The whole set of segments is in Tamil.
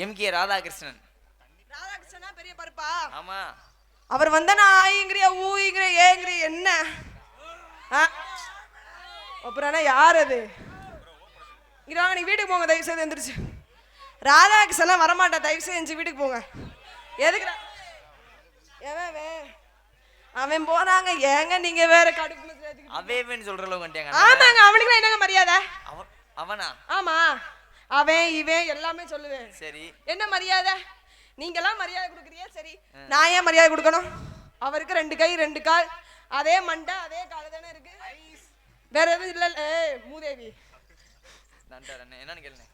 எம்கே ராதாகிருஷ்ணன். ராதாகிருஷ்ணனா பெரிய பருப்பா? ஆமா. அவர் வந்தா ஆயிங்கிறியா ஊயிங்கிறியா ஏங்கிறியா என்ன? அப்புறம் யார் அது? இங்க வாங்க, நீங்க வீட்டுக்கு போங்க, தயவு செய்து எந்திரிச்சு. ராதாகிருஷ்ணன் வரமாட்டா, தயவு செஞ்சு வீட்டுக்கு போங்க. எதுக்கு அவன் போறாங்க, ஏங்க நீங்க வேற கடுப்புல அவேன்னு சொல்றல வந்துட்டாங்க. ஆமாங்க, அவனுக்கு என்னங்க மரியாதை? அவனா? ஆமா, அவன் இவன் எல்லாமே சொல்லுவேன். சரி, என்ன மரியாதை? நீங்க எல்லாம் மரியாதை கொடுக்குறியா? சரி, நான் ஏன் மரியாதை கொடுக்கணும்? அவருக்கு 2 கை 2 கால், அதே மண்டை அதே கால் தானே இருக்கு, வேற எதுவும் இல்ல. மூதேவி என்னன்னு கேளுங்க.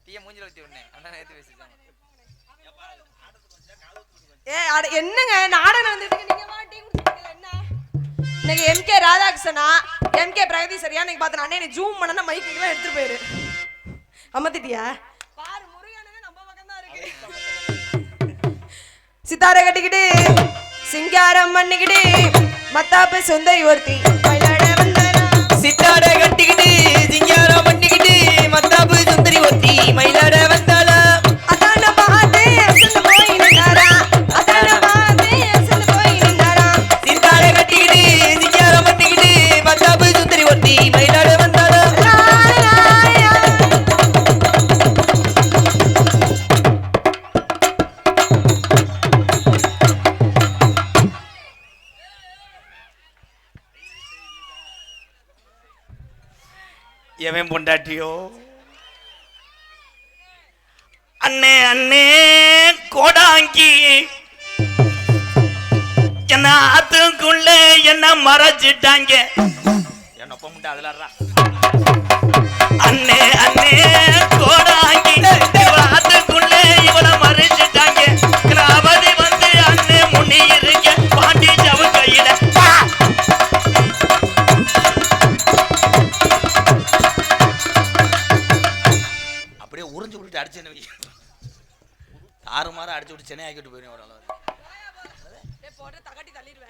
டீய மூஞ்சில ஊத்தி விடுனே, அண்ணா நேத்து பேசிட்டாங்க. என்னங்க நாடகம் வந்துட்டு நீங்க டீ குடிச்சிட்டீங்க என்ன? இன்னைக்கு எம்கே ராதாகிருஷ்ணனா எம்கே பிரகதீஸ்வரியா நீங்க பார்த்தா அண்ணே நீ ஜூம் பண்ணனா மைக் எல்லாம் எடுத்துட்டு போயிரு. அமத்திட்டியா? பாரு முருகனே நம்ம பக்கம் தான் இருக்கு. சித்தாரை கட்டிக்கிட்டு சிங்காரம் பண்ணிக்கிட்டு மத்தாப்பு சுந்தரி ஒருத்தி மயிலாட வந்தாரா. சித்தாரை கட்டிக்கிட்டு சிங்காரம் பண்ணிக்கிட்டு மத்தாப்பு சுந்தரி ஒருத்தி மயிலாட வந்தாளா. அதான பாத்து அசந்து போய் நின்னாரா. அதான பாத்து அசந்து போய் நின்னாரா. சித்தாரை கட்டிக்கிட்டு சிங்காரம் பண்ணிக்கிட்டு மத்தாப்பு சுந்தரி ஒருத்தி மயிலாட வந்தாளா. எவன் பொண்டாட்டியோ? அண்ணே அண்ணே கோடாங்கி என்ன ஆத்துக்குள்ள என்ன மறைச்சிட்டாங்க. என்ன பொம்புண்டா அதுல அண்ணே அண்ணே கோடாங்கி ஆத்துக்குள்ள இவளை மறைச்சிட்டாங்க. அவதி வந்து அண்ணே முன்னி இருக்க பாண்டி ஜவு கையில அப்படியே உறிஞ்சு விட்டுட்டு அடிச்சேன்னு தாறுமாற அடிச்சு விட்டு சென்னை ஆக்கிட்டு போயிருவேன். ஒரு அளவு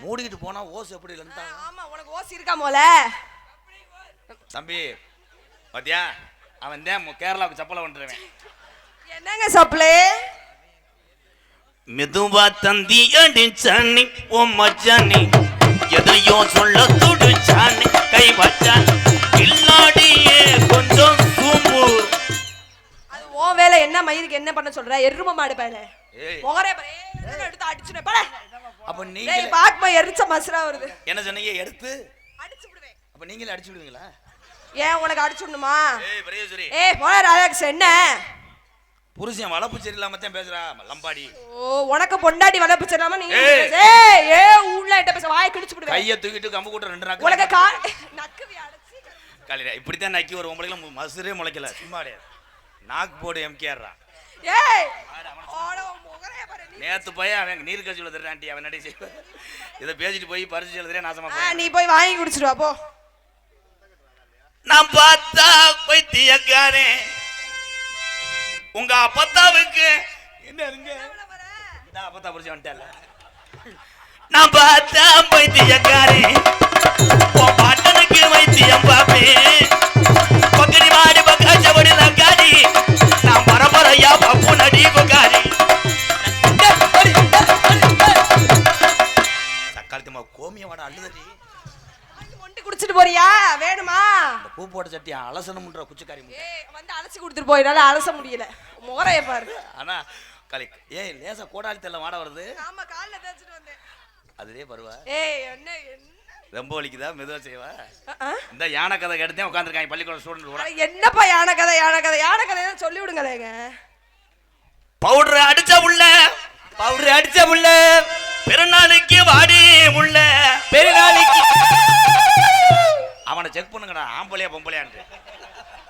மூடிக்கிட்டு போனா ஓசு எப்படி இல்லைன்னு. ஆமா, உனக்கு ஓசி இருக்கா மோல தம்பி பாத்தியா? அவன் தான் கேரளாவுக்கு சப்பலை வந்துடுவேன். என்னங்க சப்ளே? மெதுவா தந்தி அடிச்சானி ஓ மச்சானி எதையோ சொல்ல துடிச்சானி கை வச்சான் இல்லாடியே கொஞ்சம் சூம்பு. அது ஓ வேலை. என்ன மயிருக்கு என்ன பண்ண சொல்ற? எரும மாடு பையல முகரே எடுத்து அடிச்சுனே பட. அப்ப நீங்க பாக்மா எரிச்ச மஸ்ரா வருது. என்ன சொன்னீங்க? எடுத்து அடிச்சு விடுவேன். அப்ப நீங்களே அடிச்சு விடுவீங்களா? ஏன் உனக்கு அடிச்சுடணுமா? ஏய் பிரேயசுரி, ஏய் போற ராதாகிருஷ்ணன் என்ன புருஷன் வளப்பு சரியில்லாம தான் பேசுறா லம்பாடி. ஓ உனக்கு பொண்டாட்டி வளப்பு சரியில்லாம நீங்க ஏய் ஏய் உள்ள எட்ட பேச வாயை கிழிச்சு விடுவேன். கையை தூக்கிட்டு கம்பு கூட்ட 2 நாக்கு உனக்கு நக்குவி அடிச்சு காலிரா. இப்படி தான் நக்கி ஒரு உங்களுக்கு மசுரே முளைக்கல. சும்மாடே நாக்கு போடு எம்கேறா. ஏய் ஓட முகரே பாரு. நேத்து போய் அவன் நீர் கட்சி எழுதுறான்டி அவன் நடி செய்வ. இத பேசிட்டு போய் பரிசு எழுதுறே நாசமா போ. நீ போய் வாங்கி குடிச்சிட்டு வா போ. நான் பார்த்தா பைத்தியக்காரே உங்க அப்பத்தாவுக்கு என்ன இருங்க இந்த அப்பத்தா புடிச்சு வந்துட்டல. நான் பார்த்தா பைத்தியக்காரே உன் பாட்டனுக்கு வைத்தியம் பாப்பே பக்கடி மாடி பக்காச்சபடி நக்காடி நான் பரம்பரையா பப்பு நடி கொக்காரி. சக்காலத்துமா கோமியவாட அள்ளுதடி ஒண்டி குடிச்சிட்டு போறியா? வேணுமா? பூ போட்ட சட்டி அலசணும்ன்ற குச்சிக்காரி வந்து அலசி கொடுத்துட்டு போயினால அலச முடியல. முகரைய பாரு. ஆனா கலிக் ஏய் லேசா கோடாலி தெல்ல வாட வருது. ஆமா கால்ல தேச்சிட்டு வந்தேன். அதுவே பருவா. ஏய் என்ன ரொம்ப வலிக்குதா? மெதுவா செய்வா. இந்த யானை கதை கேட்டுதான் உட்கார்ந்திருக்காங்க பள்ளிக்கூட ஸ்டூடண்ட் கூட. என்னப்பா யானை கதை? யானை கதை யானை கதை சொல்லி விடுங்களேங்க. பவுடர் அடிச்ச புள்ள பவுடர் அடிச்ச புள்ள பெருநாளைக்கு வாடி புள்ள பெருநாளைக்கு. அவனை செக் பண்ணுங்கடா ஆம்பளையா பொம்பளையான்னு.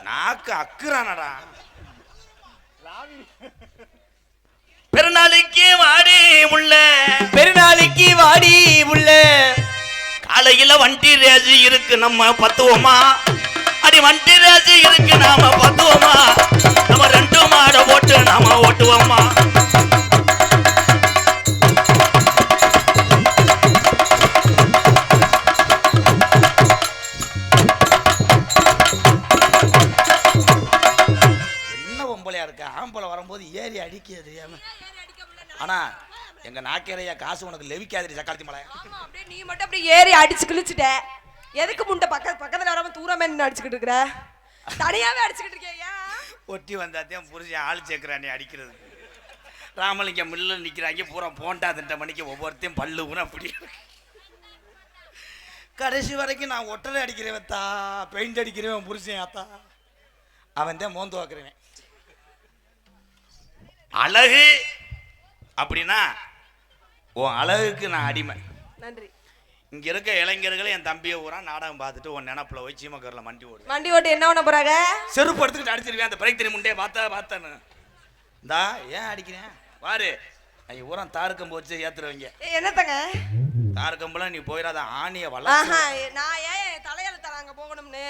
நாக்கு அக்குறானடா. பெருநாளைக்கு வாடி புள்ள பெருநாளைக்கு வாடி புள்ள காலையில வண்டி ரேஜி இருக்கு நம்ம பத்துவோமா? அடி வண்டி ரேஜி இருக்கு நாம பத்துவோமா? நம்ம 2 மாட போட்டு நாம ஓட்டுவோமா? பொம்பளையா இருக்க ஆம்பளை வரும்போது ஏறி அடிக்க தெரியாம. ஆனா எங்க நாக்கேரையா காசு உனக்கு லெவிக்காதிரி சக்காலத்தி மலை. அப்படியே நீ மட்டும் அப்படியே ஏறி அடிச்சு கிழிச்சிட்ட. எதுக்கு முண்டை பக்கத்துல வராம தூரமே நின்று அடிச்சுக்கிட்டு இருக்கிற? தனியாவே அடிச்சுக்கிட்டு இருக்கேன். ஒட்டி வந்தாத்தையும் புரிஞ்சு ஆள் சேர்க்கிறானே அடிக்கிறது. ராமலிங்கம் மில்ல நிக்கிறாங்க பூரா போண்டா திட்ட மணிக்கு ஒவ்வொருத்தையும் பல்லு ஊன அப்படி. கடைசி வரைக்கும் நான் ஒட்டரை அடிக்கிறவன் தா, பெயிண்ட் அடிக்கிறவன் புருஷன் ஆத்தா, அவன் தான் மோந்து வாக்குறவன். அழகு அப்படின்னா உன் அழகுக்கு நான் அடிமை. நன்றி. இங்க இருக்க இளைஞர்கள் என் தம்பியை ஊரா நாடகம் பார்த்துட்டு உன் நினப்புல வச்சு சீமக்கரில் மண்டி ஓட்டு என்ன பண்ண போறாங்க? செருப்பு எடுத்துக்கிட்டு அடிச்சிருவேன். அந்த பிரேக் தெரிய முண்டே பார்த்தேன்னு இந்தா ஏன் அடிக்கிறேன் பாரு. நீ ஊரா தாருக்கம்பு வச்சு ஏத்துருவீங்க. என்னத்தங்க தாருக்கம்புலாம் நீ போயிடாத ஆணிய வள. நான் ஏன் தலையெழுத்த அங்க போகணும்னு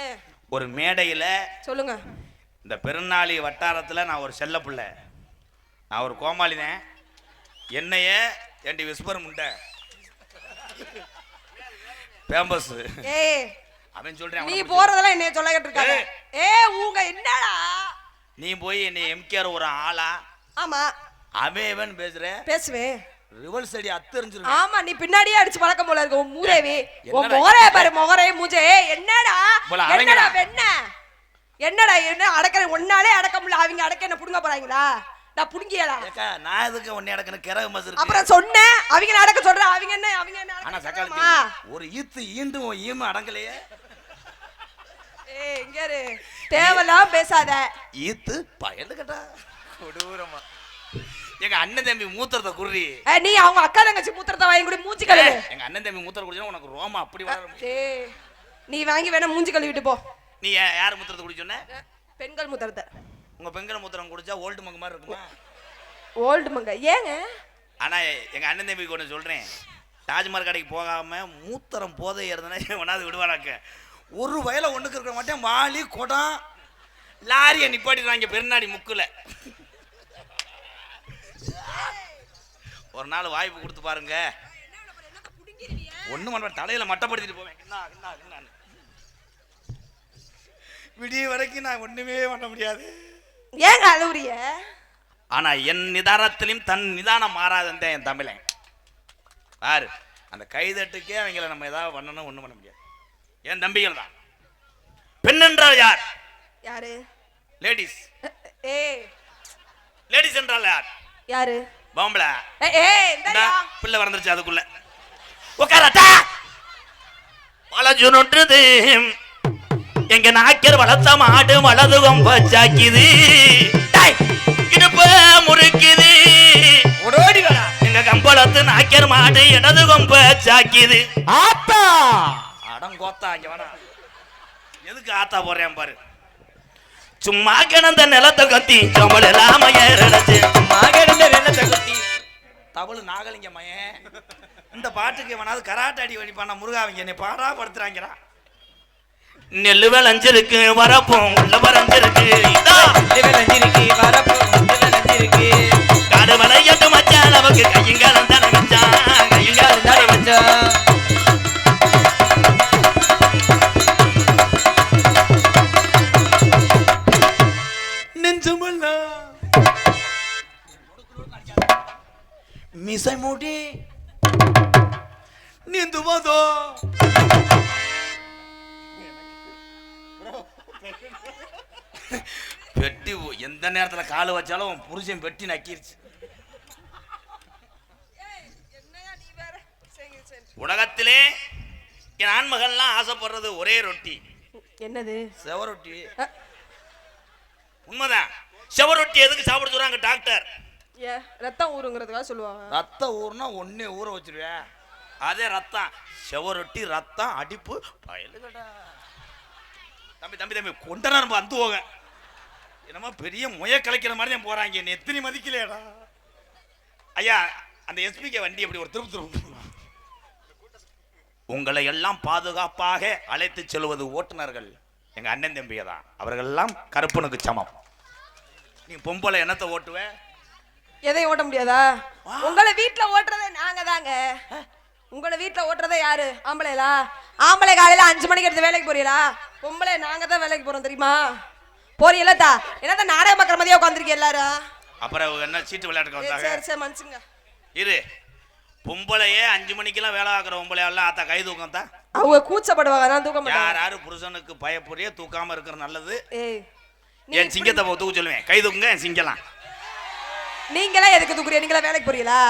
ஒரு மேடையில சொல்லுங்க. இந்த பெருநாளி வட்டாரத்துல நான் ஒரு செல்ல பிள்ளை, நான் ஒரு கோமாளினேன். என்னைய ஏண்டி விஸ்பர் முண்டை பேம்பஸ் அவன் சொல்றேன். நீ போறதெல்லாம் என்னைய சொல்லிட்டு இருக்காங்க. ஊங்க என்னடா நீ போய் என்னை எம்கேஆர் ஒரு ஆளா? ஆமா அவன் பேசுவேன். ரிவல்ஸ் அடி அத்தறிஞ்சிரும். ஆமா நீ பின்னாடியே அடிச்சு பழக்கம் போல இருக்கு. உன் மூதேவி உன் முகரே பாரு, முகரே மூஞ்சே. என்னடா என்னடா என்னடா என்ன அடக்க ஒன்னாலே அடக்க முடியல. அவங்க அடக்க என்ன புடுங்க போறாங்களா? நான் புடுங்கியலா? நான் எதுக்கு ஒன்னே அடக்கணும்? கிரக மஸ் இருக்கு. அப்புறம் சொன்னேன் அவங்க அடக்க சொல்றேன். அவங்க என்ன ஆனா சக்காலத்தி ஒரு ஈத்து ஈண்டும் ஈம அடங்கலையே. இங்க இரு, தேவலாம் பேசாத. ஈத்து பயந்து கேட்டா கொடூரமா. எங்க அண்ணன் தம்பி மூத்திரத்தை குடுறி. நீ அவங்க அக்கா தங்கச்சி மூத்திரத்தை வாங்கி குடி, மூஞ்சி கழுவு. எங்க அண்ணன் தம்பி மூத்திரம் குடிச்சா உனக்கு ரோமா அப்படி வளரும். நீ வாங்கி வேணா மூஞ்சி கழுவிட்டு போ. நீ யார் மூத்திரத்தை குடி சொன்ன? பெண்கள் மூத்திரத்தை. உங்க பெண்கள் மூத்திரம் குடிச்சா ஓல்டு மங்க மாதிரி இருக்குமா? ஓல்டு மங்க ஏங்க? ஆனா எங்க அண்ணன் தம்பிக்கு ஒன்று சொல்றேன், தாஜ்மஹால் கடைக்கு போகாம மூத்திரம் போதை இருந்தனா ஒன்னாவது விடுவானாக்க. ஒரு வயல ஒண்ணுக்கு இருக்க மாட்டேன், வாளி குடம் லாரியை நிப்பாட்டிடுவாங்க பெருநாடி முக்குல. ஒரு நாள் வாய்ப்பு கொடுத்து பாருங்க. ஒண்ணு பண்ண தலையில மட்டப்படுத்திட்டு போவேன். விடிய வரைக்கும் நான் ஒண்ணுமே பண்ண முடியாது. ஏங்க அழுவுறிய? ஆனா என் நிதானத்திலும் தன் நிதானம் மாறாதுன்னு என் தமிழன் பாரு. அந்த கைதட்டுக்கே அவங்கள நம்ம ஏதாவது பண்ணணும், ஒண்ணும் பண்ண முடியாது. என் தம்பிகள் தான். பெண் என்றால் யார்? யாரு? லேடிஸ். லேடிஸ் என்றால் யார்? யாரு? பாம்பளை. பிள்ளை வளர்ந்துருச்சு அதுக்குள்ள. உட்காரட்டா வளஜு நொட்டுது எங்க நாக்கர் வளர்த்த மாடு வலது கொம்ப சாக்கிது, இடுப்ப முறுக்குது. ஓடோடி வரா எங்க கம்பளத்து நாக்கர் மாடு இடது கொம்ப சாக்கிது. ஆத்தா அடங்கோத்தா இங்க வரா. எதுக்கு ஆத்தா போறேன் பாரு. சும்மா கிடந்த நிலத்தை கத்தி சம்பள இல்லாம ஏறச்சு. சும்மா கிடந்த நிலத்தை கத்தி தவளு நாகலிங்க மயன். இந்த பாட்டுக்கு எவனாவது கராட்டை அடி வடிப்பான முருகாவங்க என்னை பாடா படுத்துறாங்கிறா. நெல்லு விளைஞ்சிருக்கு வரப்போம் உள்ள வரைஞ்சிருக்கு காடு விளையாட்டு மச்சான் நமக்கு கையங்காலம் தானே வச்சான் கையங்காலம் தானே வச்சான். நெஞ்சுமல்ல மிசை மூடி நீந்து போதோ வெட்டி எந்த நேரத்துல காலு வச்சாலும் புருஷன் வெட்டி நக்கிருச்சு. உலகத்திலே என் ஆண்மகன்லாம் ஆசைப்படுறது ஒரே ரொட்டி. என்னது? செவரொட்டி. உண்மைதான். செவரொட்டி எதுக்கு சாப்பிட சொல்றாங்க டாக்டர்? ரத்தம் ஊறுங்கிறதுக்காக சொல்லுவாங்க. ரத்தம் ஊறுனா ஒன்னே ஊற வச்சிருவேன். அதே ரத்தம் செவரொட்டி ரத்தம் அடிப்பு பயலுகடா. தம்பி தம்பி தம்பி கொண்டனா நம்ம வந்து போக என்னமோ பெரிய முய கலைக்கிற மாதிரி தான் போறாங்க. என்ன எத்தனை மதிக்கலையடா ஐயா. அந்த எஸ்பிகே வண்டி அப்படி ஒரு திருப்பு. உங்களை எல்லாம் பாதுகாப்பாக அழைத்து செல்வது ஓட்டுநர்கள் எங்க அண்ணன் தம்பியை தான். அவர்கள் எல்லாம் கருப்பனுக்கு சமம். நீ பொம்பளை என்னத்தை ஓட்டுவ? எதை ஓட்ட முடியாதா? உங்களை வீட்டுல ஓட்டுறதே நாங்க தாங்க. உங்களை வீட்டுல ஓட்டுறதே யாரு? ஆம்பளைலா? ஆம்பளை காலையில 5 மணிக்கு எடுத்து வேலைக்கு போறீங்களா? பொம்பளை நாங்க தான் வேலைக்கு போறோம் தெரியுமா? போறீங்களா தா என்னதா நாடகம் பார்க்குற மாதிரியே உட்காந்துருக்கீங்க எல்லாரும். அப்புறம் என்ன சீட்டு விளையாட்டுக்கு வந்தாங்க? சரி சரி மனுஷங்க இரு. பொம்பளையே 5 மணிக்கெல்லாம் வேலை ஆக்குற பொம்பளை எல்லாம் ஆத்தா கை தூக்கம் தான். அவங்க கூச்சப்படுவாங்க, நான் தூக்க மாட்டேன். யாரு புருஷனுக்கு பயப்புரிய தூக்காம இருக்கிற நல்லது. ஏய் என் சிங்கத்தை தூக்க சொல்லுவேன், கை தூக்குங்க என் சிங்கலாம். நீங்களா எதுக்கு தூக்குறீங்க? நீங்களா வேலைக்கு போறீங்களா?